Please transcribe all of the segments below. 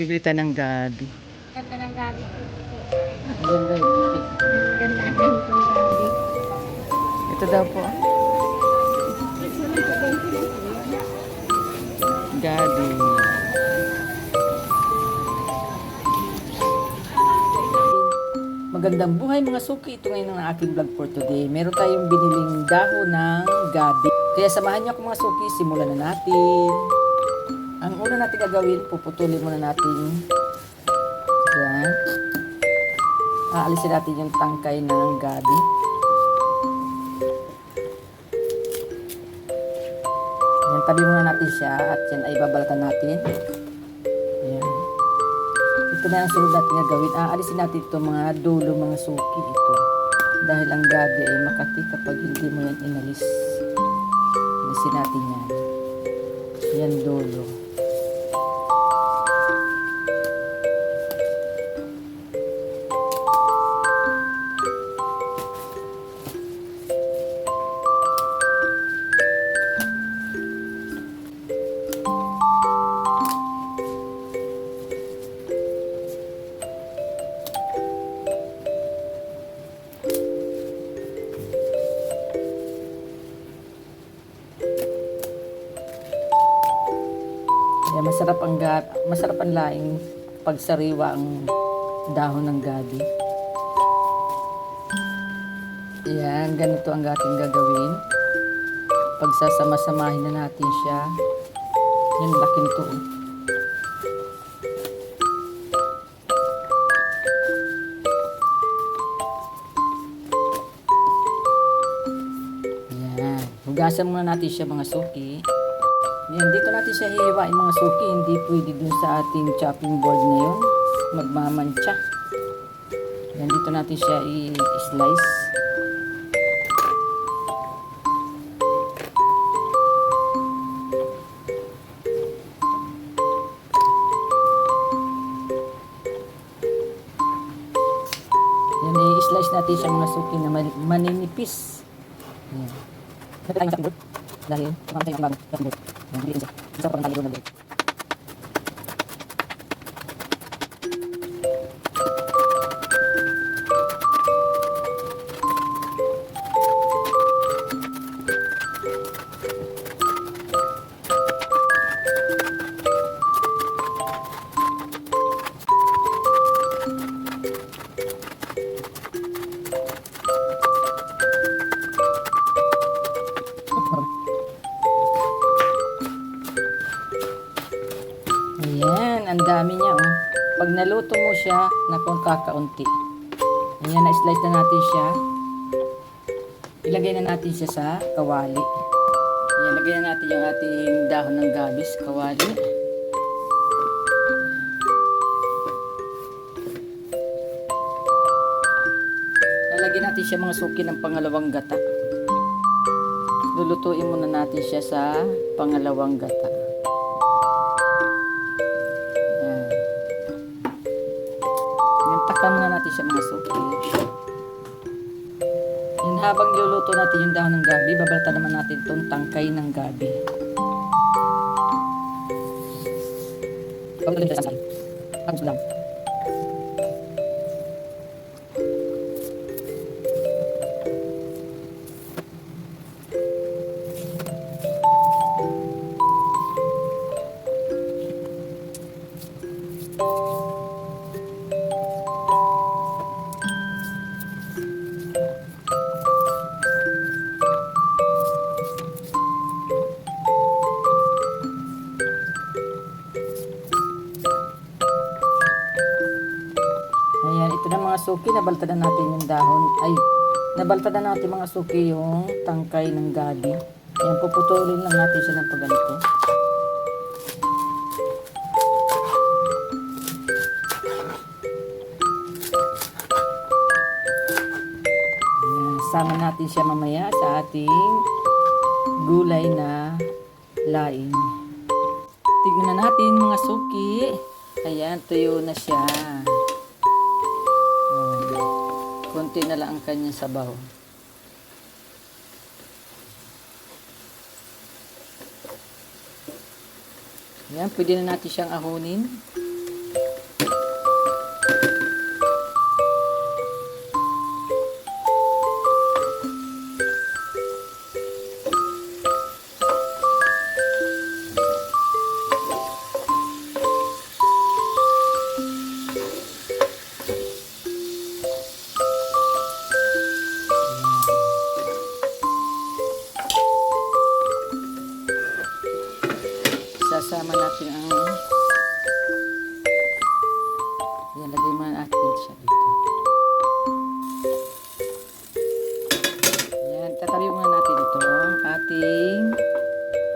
Pipilitan ng gabi. Ganda ng gabi ko. Ganda yun. Ganda ng ganitong gabi. Ito daw po. Gabi. Magandang buhay mga suki. Ito ngayon ang aking vlog for today. Meron tayong biniling dahon ng gabi. Kaya samahan niyo ako mga suki. Simulan na natin. Ang una natin gagawin, puputulin muna natin. Yan. Aalisin natin yung tangkay ng gabi. Yan, tabi muna natin siya at yan ay babalatan natin. Yan. Ito na ang sunod natin gagawin. Aalisin natin ito mga dulo, mga suki ito. Dahil ang gabi ay makati kapag hindi mo yan inalis. Alisin natin yan. Yan dulo. Kaya masarap ang laing pagsariwa ang dahon ng gabi. Yan, ganito ang ating gagawin. Pagsasama-samahin na natin siya. Yan, laki nito. Yan, hugasan muna natin siya mga suki. Yan, dito natin siya hihiwain mga suki. Hindi pwede dun sa ating chopping board na yun. Magmamantsa. Yan, dito natin siya i-slice. Yan, i-slice natin siya mga suki na maninipis. Yan. Ito tayo chopping board. Dahil, makakita yung bagong chopping board. Isa pa ng tali doon na. Ayan, ang dami niya oh. Pag naluto mo siya, nakong kakaunti. Ayan, na-slice na natin siya. Ilagay na natin siya sa kawali. Ayan, lagay na natin yung ating dahon ng gabis, kawali. Lalagyan natin siya mga suki ng pangalawang gata. Lulutuin muna natin siya sa pangalawang gata. Takpan muna natin siya mga suki. Yun, habang luluto natin yung dahon ng gabi, babalta naman natin itong tangkay ng gabi. Pagod siya sa sasay. Pagod lang. Ito na mga suki, nabaltadan natin yung dahon. Ay, nabaltadan natin mga suki yung tangkay ng gabi. Ayan, puputulin lang natin siya ng pagganito. Ayan, sama natin siya mamaya sa ating gulay na laing. Tignan na natin mga suki. Ayan, tuyo na siya. Konti na lang ang kanyang sabaw. Yan, pwede na natin siyang ahunin.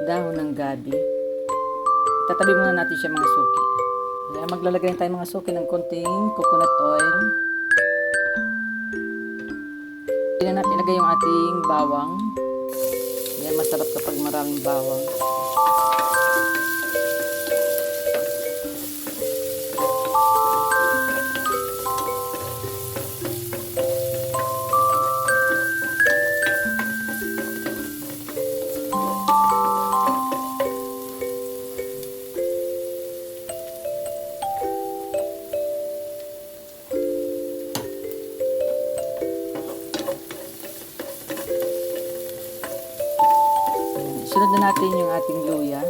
dahon ng gabi. Tatabi muna natin siya mga suki. Ayan, maglalagay tayo mga suki ng konting coconut oil. Hindi na natin ilagay yung ating bawang. Ayan, masarap kapag maraming bawang. Sunod na natin yung ating luya.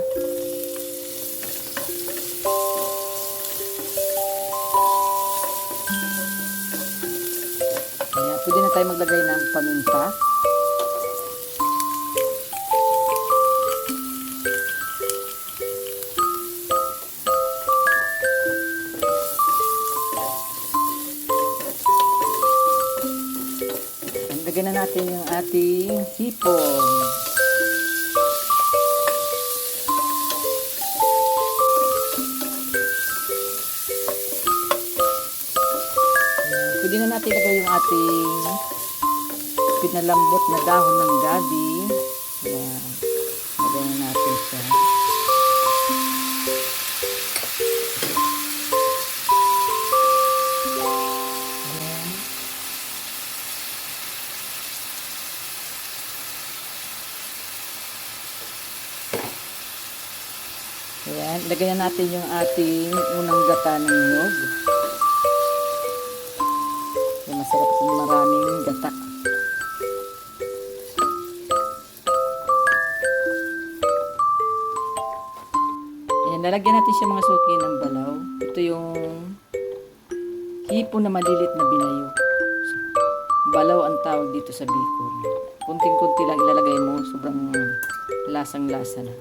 Ayan, pwede na tayo maglagay ng paminta. Lagyan na natin yung ating hipon. Pwede na natin ilagay yung ating pinalambot na dahon ng gabi. Ayan. Lagay na natin siya. Ayan. Ayan. Lagay na natin yung ating unang gata ng nyog. Masarap kung maraming gata. Ayan, lalagyan natin siya mga suki ng balaw. Ito yung hipon na malilit na binayo. Balaw ang tawag dito sa Bicol. Kunting-kunti lang ilalagay mo, sobrang lasang-lasa na.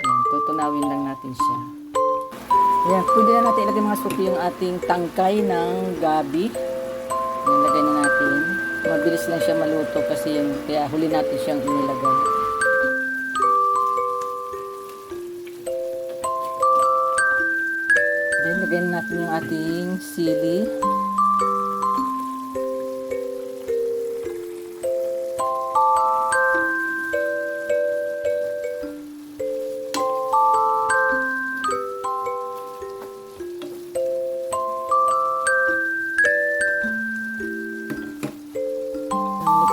Ayan, tutunawin lang natin siya. Ayan, pwede na natin ilagay mga suki yung ating tangkay ng gabi. Ayan, lagay na natin. Mabilis lang siya maluto kasi yun, kaya huli natin siyang inilagay. Then, lagay na natin yung ating sili.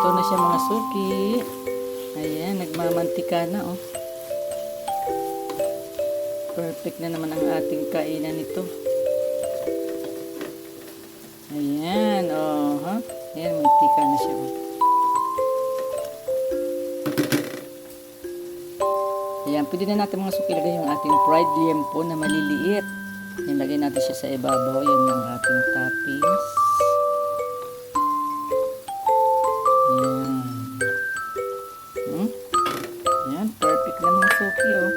Ito na siya mga suki. Ayan, nagmamantika na oh. Perfect na naman ang ating kainan nito. Ayan, oh, ha? Ayan, mantika na siya oh. Ayan, pwede na natin mga suki lagay yung ating fried liempo na maliliit. Ayan, lagay natin siya sa ibabaw. Yan ang ating toppings. Ayan, perfect na mga suki oh.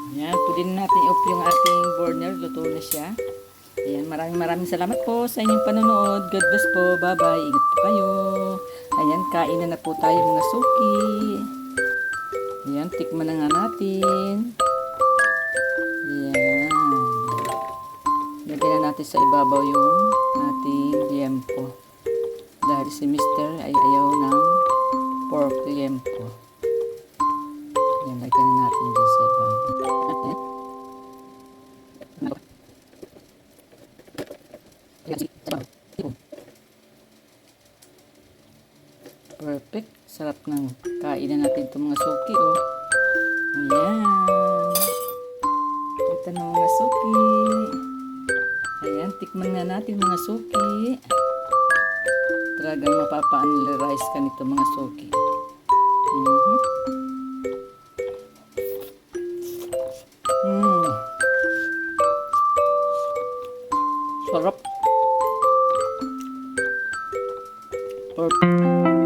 Ayan, pwede na natin i-off yung ating burner. Luto na siya. Ayan, maraming salamat po sa inyong panonood. God bless po. Bye-bye. Ingat po kayo. Ayan, kain na po tayo mga suki. Ayan, tikman na nga natin. Ayan. Lagyan na natin sa ibabaw yung ating liempo. Dahil si Mr. ay ayaw ng pork liempo. Ayan, lagyan na natin dyan sa ibabaw. Perfect. Sarap ng kainan natin itong mga suki, oh. Ayan. Ito na mga suki. Ayan, tikman nga natin mga suki. Talagang mapapa-analyze ka nito mga suki. Sarap. Perfect.